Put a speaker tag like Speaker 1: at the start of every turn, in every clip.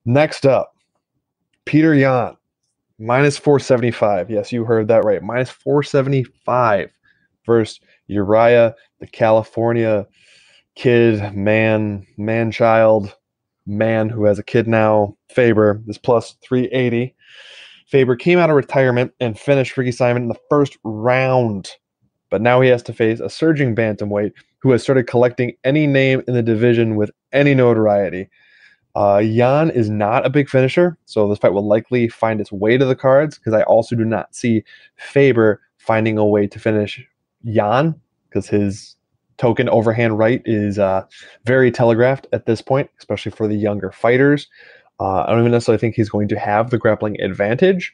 Speaker 1: Next up, Peter Yan, minus 475. Yes, you heard that right. Minus 475 versus Uriah, the California kid, man child, man who has a kid now. Faber is plus 380. Faber came out of retirement and finished Ricky Simon in the first round. But now he has to face a surging bantamweight who has started collecting any name in the division with any notoriety. Jan is not a big finisher, so this fight will likely find its way to the cards because I also do not see Faber finding a way to finish Jan because his token overhand right is very telegraphed at this point, especially for the younger fighters. I don't even necessarily think he's going to have the grappling advantage.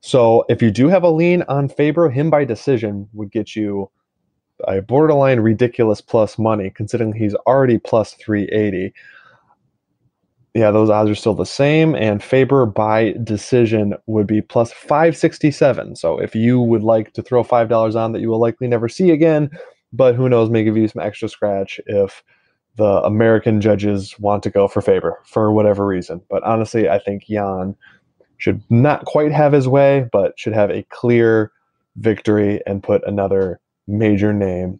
Speaker 1: So if you do have a lean on Faber, him by decision would get you a borderline ridiculous plus money, considering he's already plus 380. Yeah, those odds are still the same, and Faber by decision would be plus 567. So if you would like to throw $5 on that you will likely never see again, but who knows, may give you some extra scratch if the American judges want to go for Faber for whatever reason. But honestly, I think Jan should not quite have his way, but should have a clear victory and put another major name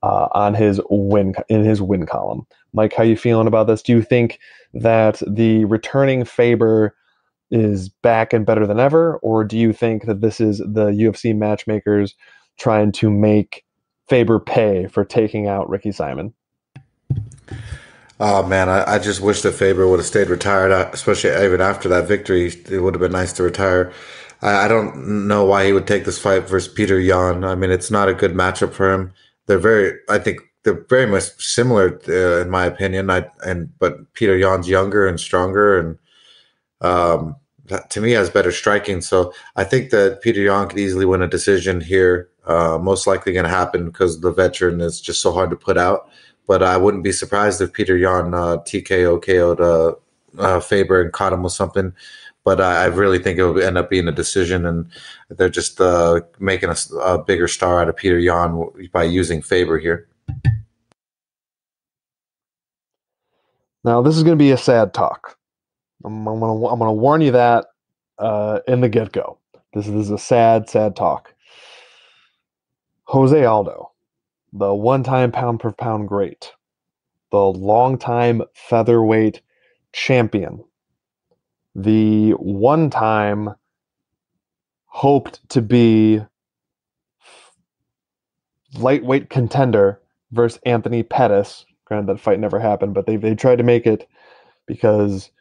Speaker 1: on his win column. Mike, how you feeling about this? Do you think that the returning Faber is back and better than ever, or do you think that this is the UFC matchmakers trying to make Faber pay for taking out Ricky Simon?
Speaker 2: Oh man, I just wish that Faber would have stayed retired, especially even after that victory. It would have been nice to retire. I don't know why he would take this fight versus Peter Yan. I mean, it's not a good matchup for him. I think they're very much similar in my opinion. But Peter Yan's younger and stronger, and to me has better striking. So I think that Peter Yan could easily win a decision here. Most likely going to happen because the veteran is just so hard to put out. But I wouldn't be surprised if Peter Yan TKO KO'd Faber and caught him with something. But I really think it will end up being a decision, and they're just making a bigger star out of Peter Yan by using Faber here.
Speaker 1: Now, this is going to be a sad talk. I'm gonna warn you that in the get go. This is a sad talk. Jose Aldo, the one-time pound per pound great, the long-time featherweight champion, the one-time hoped to be lightweight contender versus Anthony Pettis. Granted, that fight never happened, but they tried to make it because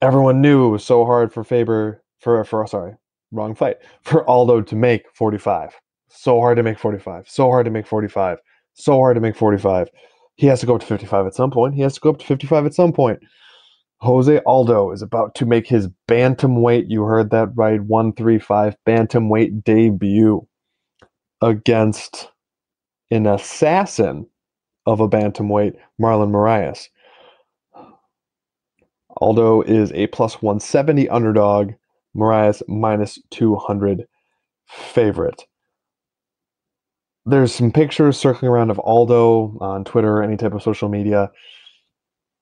Speaker 1: everyone knew it was so hard for Faber wrong fight, for Aldo to make 45. So hard to make 45. So hard to make 45. So hard to make 45. He has to go up to 55 at some point. He has to go up to 55 at some point. Jose Aldo is about to make his bantamweight, you heard that right, 135 bantamweight debut against an assassin of a bantamweight, Marlon Moraes. Aldo is a plus 170 underdog, Moraes minus 200 favorite. There's some pictures circling around of Aldo on Twitter, any type of social media.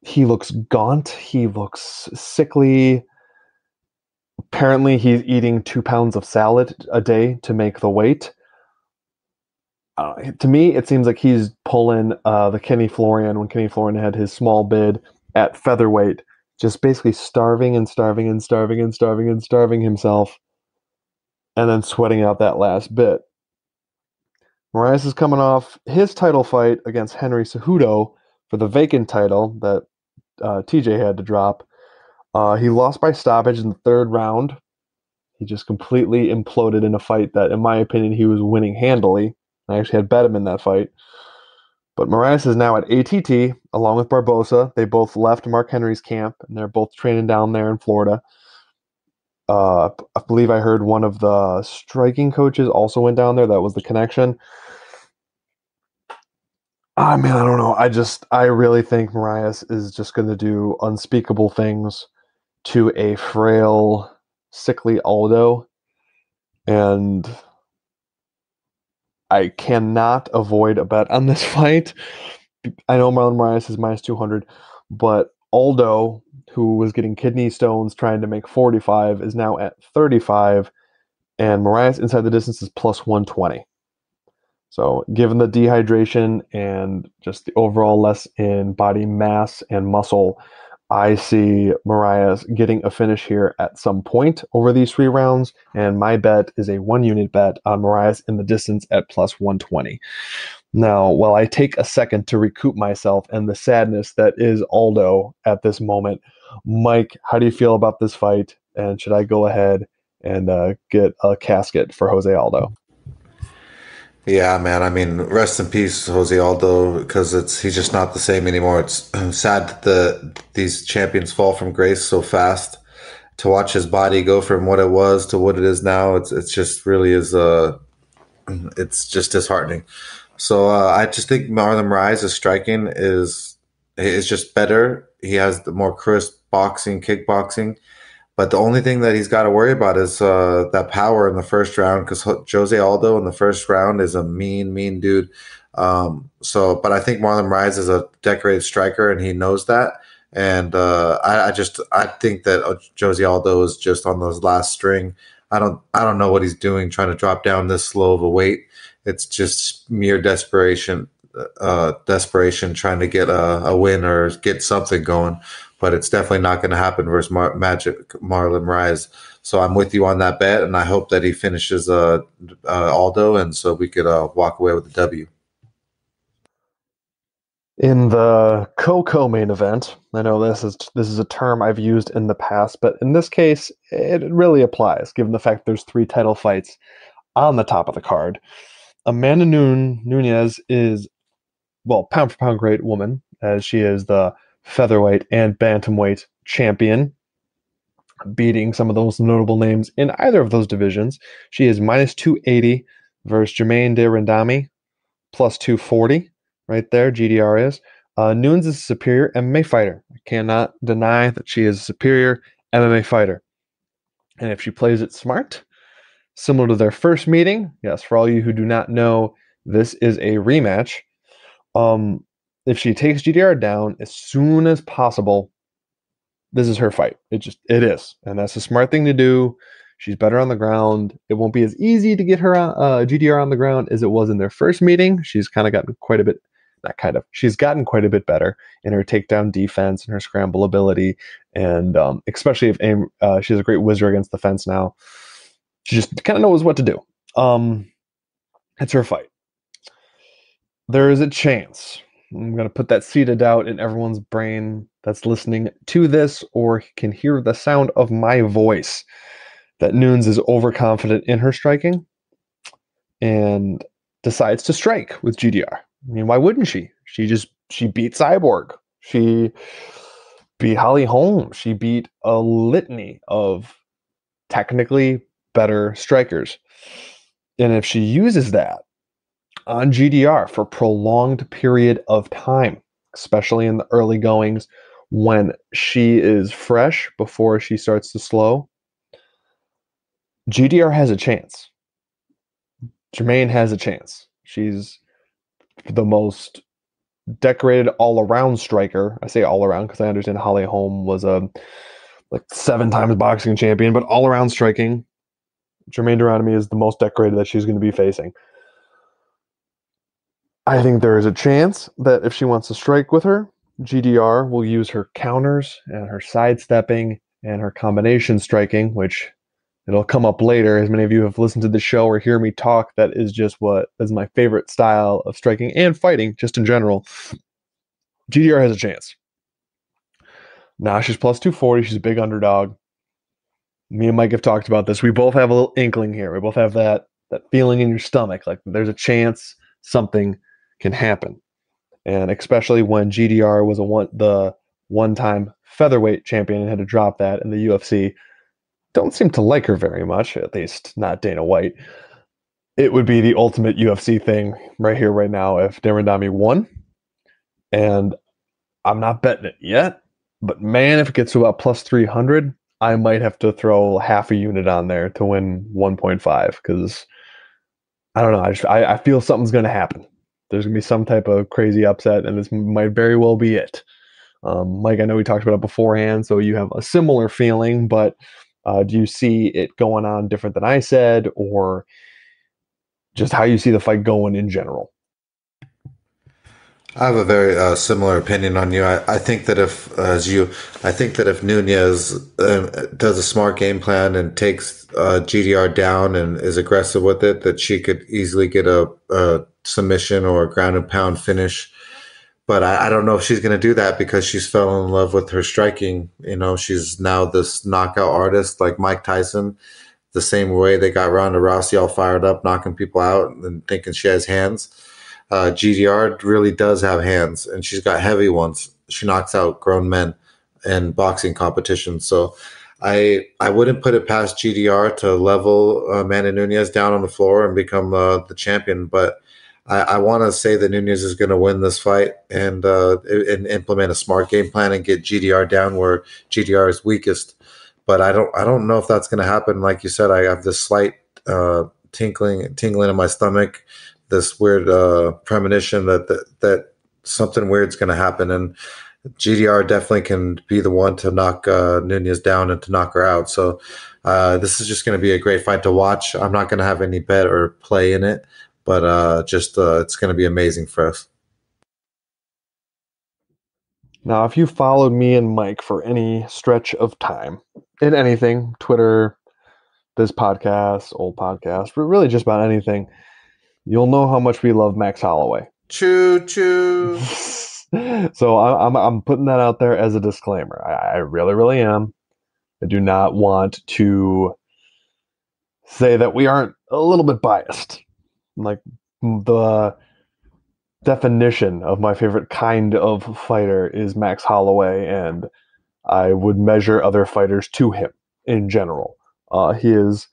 Speaker 1: He looks gaunt. He looks sickly. Apparently, he's eating 2 pounds of salad a day to make the weight. To me, it seems like he's pulling the Kenny Florian when Kenny Florian had his small bid at featherweight, just basically starving himself, and then sweating out that last bit. Moraes is coming off his title fight against Henry Cejudo for the vacant title that TJ had to drop. He lost by stoppage in the third round. He just completely imploded in a fight that, in my opinion, he was winning handily. I actually had bet him in that fight. But Moraes is now at ATT, along with Barbosa. They both left Mark Henry's camp, and they're both training down there in Florida. I believe I heard one of the striking coaches also went down there. That was the connection. I mean, I don't know. I really think Moraes is just going to do unspeakable things to a frail, sickly Aldo. And I cannot avoid a bet on this fight. I know Marlon Moraes is minus 200, but Aldo, who was getting kidney stones trying to make 45, is now at 35, and Mariah's inside the distance is plus 120. So, given the dehydration and just the overall less in body mass and muscle, I see Mariah's getting a finish here at some point over these 3 rounds, and my bet is a 1 unit bet on Mariah's in the distance at plus 120. Now, while I take a second to recoup myself and the sadness that is Aldo at this moment, Mike, how do you feel about this fight? And should I go ahead and get a casket for Jose Aldo?
Speaker 2: Yeah, man. I mean, rest in peace, Jose Aldo, because he's just not the same anymore. It's sad that these champions fall from grace so fast. To watch his body go from what it was to what it is now, it's just really it's just disheartening. So I just think Marlon Moraes' striking is just better. He has the more crisp boxing, kickboxing. But the only thing that he's got to worry about is that power in the first round, because Jose Aldo in the first round is a mean dude. But I think Marlon Moraes is a decorated striker, and he knows that. And I think that Jose Aldo is just on those last string. I don't know what he's doing, trying to drop down this low of a weight. It's just mere desperation, trying to get a win or get something going. But it's definitely not going to happen versus Magic Marlon Moraes. So I'm with you on that bet, and I hope that he finishes Aldo, and so we could walk away with the W.
Speaker 1: In the co-main event, I know this is a term I've used in the past, but in this case, it really applies, given the fact there's 3 title fights on the top of the card. Amanda Nunes is, well, pound for pound great woman, as she is the featherweight and bantamweight champion, beating some of the most notable names in either of those divisions. She is minus 280 versus Jermaine de Randami, plus 240. Right there, GDR is. Nunes is a superior MMA fighter. I cannot deny that she is a superior MMA fighter. And if she plays it smart, similar to their first meeting, yes, for all you who do not know, this is a rematch. If she takes GDR down as soon as possible, this is her fight. It is. And that's a smart thing to do. She's better on the ground. It won't be as easy to get her GDR on the ground as it was in their first meeting. She's kind of gotten quite a bit, she's gotten quite a bit better in her takedown defense and her scramble ability. And especially if she has a great whizzer against the fence now. She just kind of knows what to do. It's her fight. There is a chance. I'm going to put that seed of doubt in everyone's brain that's listening to this or can hear the sound of my voice that Nunes is overconfident in her striking and decides to strike with GDR. I mean, why wouldn't she? She beat Cyborg. She beat Holly Holm. She beat a litany of technically better strikers. And if she uses that on GDR for a prolonged period of time, especially in the early goings when she is fresh before she starts to slow, GDR has a chance. Jermaine has a chance. She's the most decorated all-around striker. I say all-around because I understand Holly Holm was a 7 times boxing champion, but all-around striking, Jermaine Durandamy is the most decorated that she's going to be facing. I think there is a chance that if she wants to strike with her, GDR will use her counters and her sidestepping and her combination striking, which it'll come up later. As many of you have listened to the show or hear me talk, that is just what is my favorite style of striking and fighting, just in general. GDR has a chance. Now she's plus 240. She's a big underdog. Me and Mike have talked about this. We both have a little inkling here. We both have that feeling in your stomach, like there's a chance something can happen. And especially when GDR was the one-time featherweight champion and had to drop that in the UFC, don't seem to like her very much, at least not Dana White. It would be the ultimate UFC thing right here, right now, if Darindami won. And I'm not betting it yet, but man, if it gets to about plus 300, I might have to throw half a unit on there to win 1.5 because I don't know. I feel something's going to happen. There's going to be some type of crazy upset, and this might very well be it. Mike, I know we talked about it beforehand, so you have a similar feeling, but do you see it going on different than I said, or just how you see the fight going in general?
Speaker 2: I have a very similar opinion on you. I think that I think that if Nunez does a smart game plan and takes GDR down and is aggressive with it, that she could easily get a submission or a ground and pound finish. But I don't know if she's going to do that because she's fell in love with her striking. You know, she's now this knockout artist like Mike Tyson. The same way they got Ronda Rousey all fired up, knocking people out and thinking she has hands. GDR really does have hands, and she's got heavy ones. She knocks out grown men in boxing competitions. So I wouldn't put it past GDR to level Amanda Nunez down on the floor and become the champion. But I want to say that Nunez is going to win this fight and implement a smart game plan and get GDR down where GDR is weakest. But I don't know if that's going to happen. Like you said, I have this slight tingling in my stomach, this weird premonition that something weird's going to happen, and GDR definitely can be the one to knock Nunez down and to knock her out. So this is just going to be a great fight to watch. I'm not going to have any bet or play in it, but it's going to be amazing for us.
Speaker 1: Now, if you followed me and Mike for any stretch of time in anything, Twitter, this podcast, old podcast, but really just about anything, you'll know how much we love Max Holloway.
Speaker 2: Choo choo.
Speaker 1: So I'm putting that out there as a disclaimer. I really, really am. I do not want to say that we aren't a little bit biased. Like the definition of my favorite kind of fighter is Max Holloway, and I would measure other fighters to him in general. He is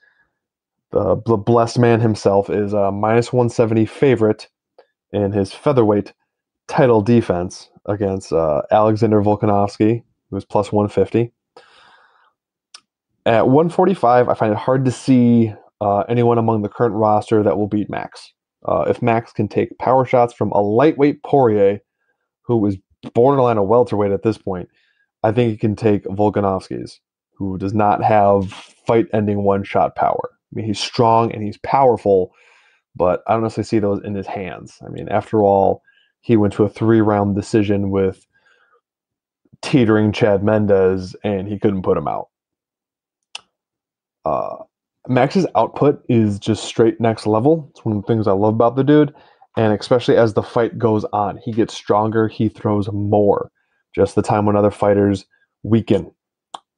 Speaker 1: the blessed man himself, is a minus 170 favorite in his featherweight title defense against Alexander Volkanovski, who is plus 150. At 145, I find it hard to see anyone among the current roster that will beat Max. If Max can take power shots from a lightweight Poirier, who is borderline a welterweight at this point, I think he can take Volkanovski's, who does not have fight-ending one-shot power. I mean, he's strong and he's powerful, but I don't necessarily see those in his hands. I mean, after all, he went to a 3-round decision with teetering Chad Mendes, and he couldn't put him out. Max's output is just straight next level. It's one of the things I love about the dude, and especially as the fight goes on, he gets stronger, he throws more. Just the time when other fighters weaken.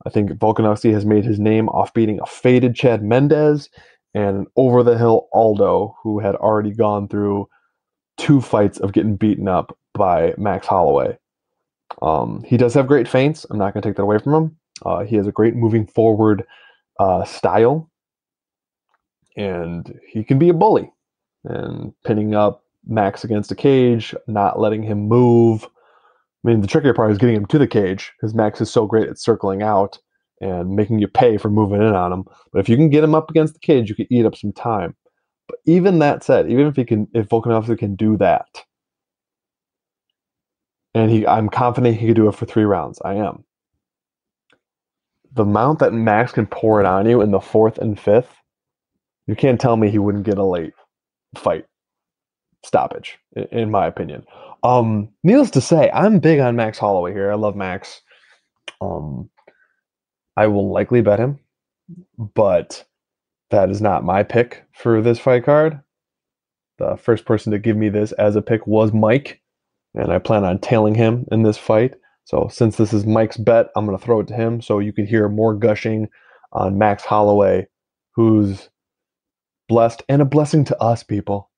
Speaker 1: I think Volkanovski has made his name off beating a faded Chad Mendes and an over-the-hill Aldo, who had already gone through 2 fights of getting beaten up by Max Holloway. He does have great feints. I'm not going to take that away from him. He has a great moving forward style, and he can be a bully. And pinning up Max against a cage, not letting him move. I mean, the trickier part is getting him to the cage, because Max is so great at circling out and making you pay for moving in on him. But if you can get him up against the cage, you can eat up some time. But even that said, even if Volkanovski can do that, and I'm confident he could do it for 3 rounds. I am. The amount that Max can pour it on you in the 4th and 5th, you can't tell me he wouldn't get a late fight stoppage, in my opinion. Needless to say, I'm big on Max Holloway here. I love Max. I will likely bet him, but that is not my pick for this fight card. The first person to give me this as a pick was Mike, and I plan on tailing him in this fight. So since this is Mike's bet, I'm going to throw it to him so you can hear more gushing on Max Holloway, who's blessed and a blessing to us, people.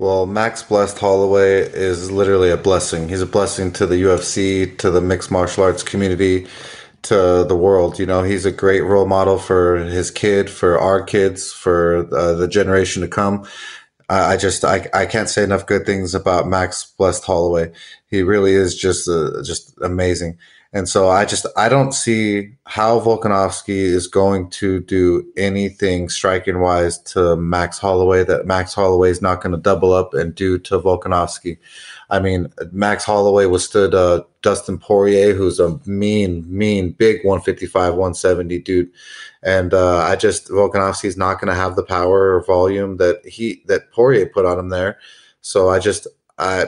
Speaker 2: Well, Max Blessed Holloway is literally a blessing. He's a blessing to the UFC, to the mixed martial arts community, to the world. You know, he's a great role model for his kid, for our kids, for the generation to come. I can't say enough good things about Max Blessed Holloway. He really is just amazing. And so I don't see how Volkanovski is going to do anything striking wise to Max Holloway that Max Holloway is not going to double up and do to Volkanovski. I mean, Max Holloway withstood Dustin Poirier, who's a mean, big 155, 170 dude. And I just Volkanovski's not going to have the power or volume that Poirier put on him there. So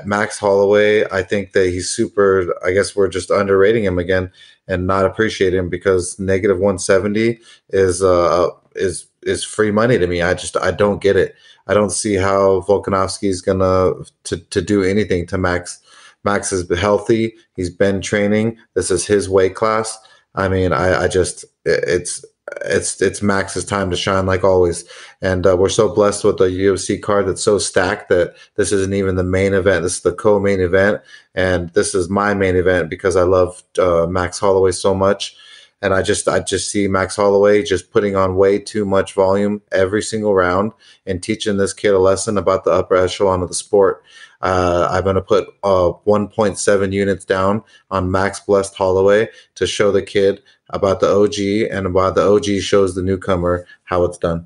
Speaker 2: Max Holloway, I think that he's super. I guess we're just underrating him again and not appreciating him because negative 170 is free money to me. I don't get it. I don't see how Volkanovski is gonna to do anything to Max. Max is healthy. He's been training. This is his weight class. I mean, I just it's Max's time to shine like always, and we're so blessed with a UFC card that's so stacked that this isn't even the main event. This is the co-main event, and this is my main event because I love Max Holloway so much. And I just see Max Holloway just putting on way too much volume every single round and teaching this kid a lesson about the upper echelon of the sport. I'm going to put 1.7 units down on Max Blessed Holloway to show the kid about the OG and about the OG shows the newcomer how it's done.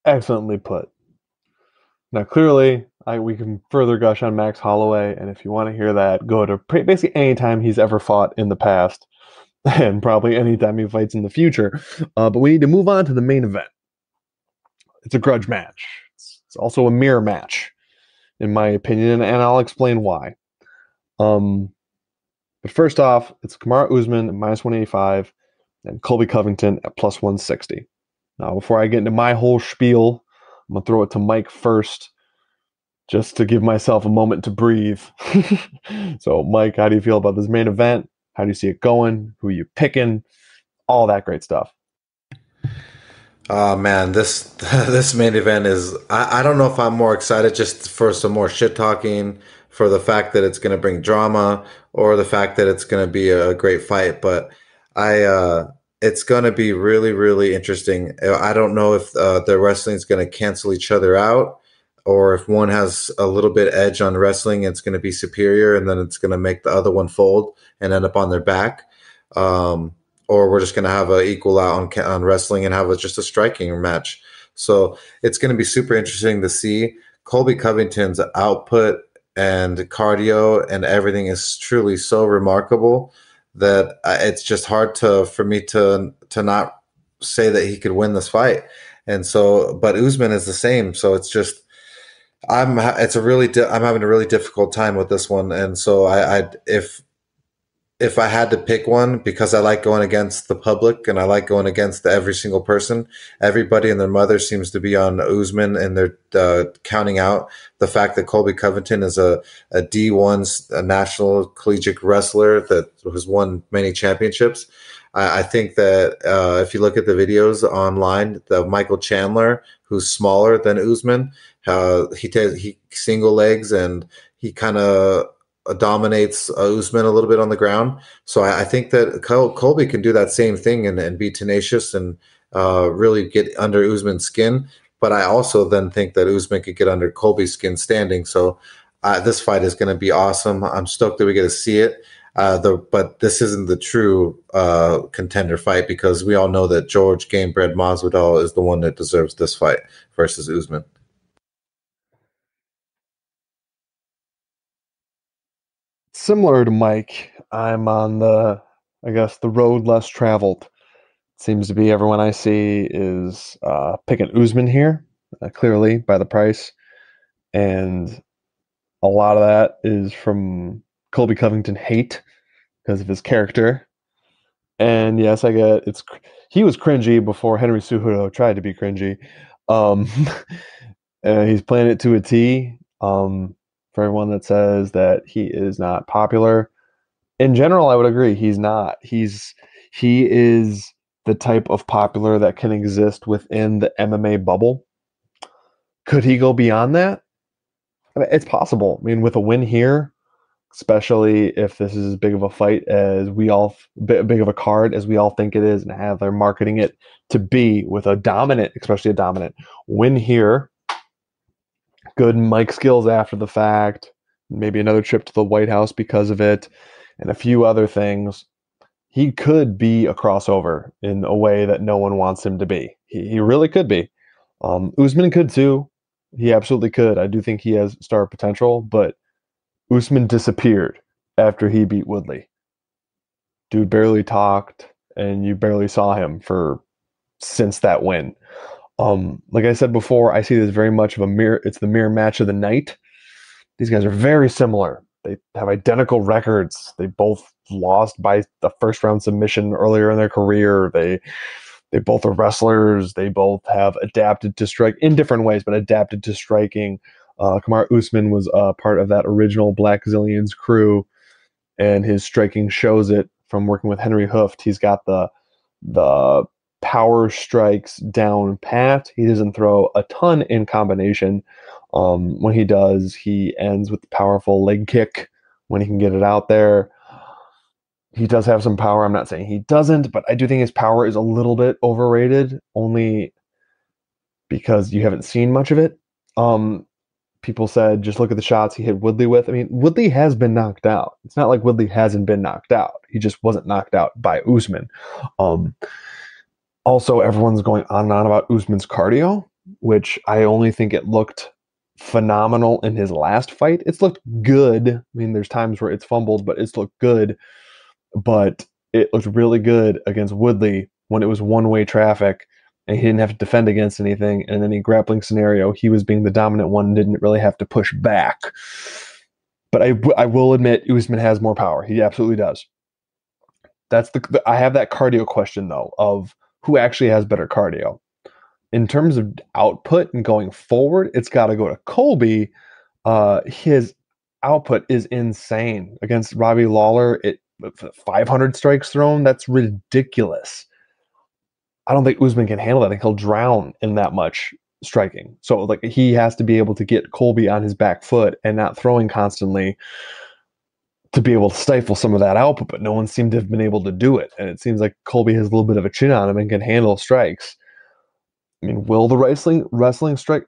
Speaker 1: Excellently put. Now, clearly, we can further gush on Max Holloway, and if you want to hear that, go to basically any time he's ever fought in the past, and probably any time he fights in the future. But we need to move on to the main event. It's a grudge match. It's also a mirror match, in my opinion, and I'll explain why. But first off, it's Kamaru Usman at minus 185 and Colby Covington at plus 160. Now, before I get into my whole spiel, I'm going to throw it to Mike first, just to give myself a moment to breathe. So, Mike, how do you feel about this main event? How do you see it going? Who are you picking? All that great stuff.
Speaker 2: Oh man, this this main event is I don't know if I'm more excited just for some more shit talking, for the fact that it's gonna bring drama, or the fact that it's gonna be a great fight, but it's gonna be really, really interesting. I don't know if the wrestling is gonna cancel each other out, or if one has a little bit edge on wrestling, it's gonna be superior, and then it's gonna make the other one fold and end up on their back. Um, or we're just going to have an equal out on wrestling and have just a striking match. So it's going to be super interesting to see. Colby Covington's output and cardio and everything is truly so remarkable that it's just hard for me to not say that he could win this fight. And so, but Usman is the same. So it's just I'm having a really difficult time with this one. And so if I had to pick one, because I like going against the public and I like going against every single person, everybody and their mother seems to be on Usman, and they're counting out the fact that Colby Covington is a D1 a national collegiate wrestler that has won many championships. I think that if you look at the videos online, the Michael Chandler, who's smaller than Usman, he single legs and he kind of dominates Usman a little bit on the ground. So I think that Colby can do that same thing and be tenacious and really get under Usman's skin. But I also then think that Usman could get under Colby's skin standing. So this fight is going to be awesome. I'm stoked that we get to see it. But this isn't the true contender fight because we all know that George Gamebred Masvidal is the one that deserves this fight versus Usman.
Speaker 1: Similar to Mike, I'm on the road less traveled. Seems to be everyone I see is picking Usman here, clearly by the price. And a lot of that is from Colby Covington hate because of his character. And yes, he was cringy before Henry Cejudo tried to be cringy. Um, he's playing it to a T. For everyone that says that he is not popular, in general, I would agree. He's not. He is the type of popular that can exist within the MMA bubble. Could he go beyond that? I mean, it's possible. I mean, with a win here, especially if this is as big of a fight as big of a card as we all think it is, and how they're marketing it to be, with especially a dominant win here, good mic skills after the fact, maybe another trip to the White House because of it, and a few other things. He could be a crossover in a way that no one wants him to be. He really could be. Usman could too. He absolutely could. I do think he has star potential, but Usman disappeared after he beat Woodley. Dude barely talked, and you barely saw him for since that win. Like I said before, I see this very much of a mirror. It's the mirror match of the night. These guys are very similar. They have identical records. They both lost by the first round submission earlier in their career. They both are wrestlers. They both have adapted to strike in different ways, but adapted to striking. Kamaru Usman was part of that original Black Zillions crew, and his striking shows it from working with Henry Hooft. He's got the power strikes down pat. He doesn't throw a ton in combination. When he does, he ends with the powerful leg kick when he can get it out there. He does have some power. I'm not saying he doesn't, but I do think his power is a little bit overrated, only because you haven't seen much of it. Um, People said just look at the shots he hit Woodley with. I mean, Woodley has been knocked out. It's not like Woodley hasn't been knocked out. He just wasn't knocked out by Usman. Um, Also, everyone's going on and on about Usman's cardio, which I only think it looked phenomenal in his last fight. It's looked good. I mean, there's times where it's fumbled, but it's looked good. But it looked really good against Woodley when it was one-way traffic and he didn't have to defend against anything. And in any grappling scenario, he was being the dominant one and didn't really have to push back. But I will admit, Usman has more power. He absolutely does. I have that cardio question though of who actually has better cardio. In terms of output and going forward, it's got to go to Colby. His output is insane against Robbie Lawler. 500 strikes thrown. That's ridiculous. I don't think Usman can handle that. I think he'll drown in that much striking. So like he has to be able to get Colby on his back foot and not throwing constantly to be able to stifle some of that output, but no one seemed to have been able to do it. And it seems like Colby has a little bit of a chin on him and can handle strikes. I mean, will the wrestling strike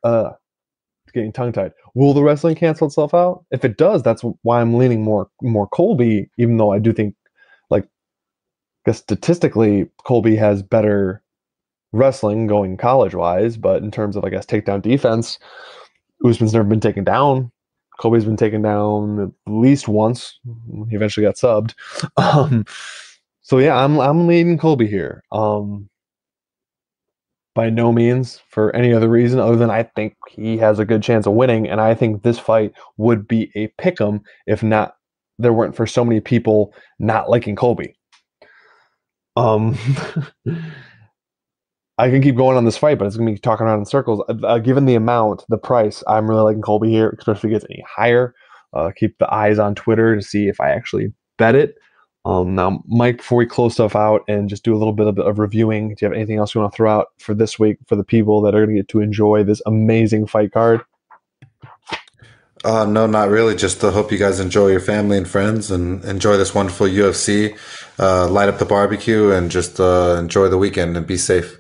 Speaker 1: getting tongue tied? Will the wrestling cancel itself out? If it does, that's why I'm leaning more Colby, even though I do think like I guess statistically Colby has better wrestling going college wise, but in terms of I guess takedown defense, Usman's never been taken down. Colby's been taken down at least once. He eventually got subbed. Um, so yeah, I'm leading Colby here. By no means for any other reason other than I think he has a good chance of winning, and I think this fight would be a pick'em if not there weren't for so many people not liking Colby. Um, I can keep going on this fight, but it's gonna be talking around in circles. Given the amount, the price, I'm really liking Colby here, especially if it gets any higher. Keep the eyes on Twitter to see if I actually bet it. Now, Mike, before we close stuff out and just do a little bit of reviewing, do you have anything else you want to throw out for this week for the people that are going to get to enjoy this amazing fight card?
Speaker 2: No, not really. Just hope you guys enjoy your family and friends and enjoy this wonderful UFC. Light up the barbecue and just enjoy the weekend and be safe.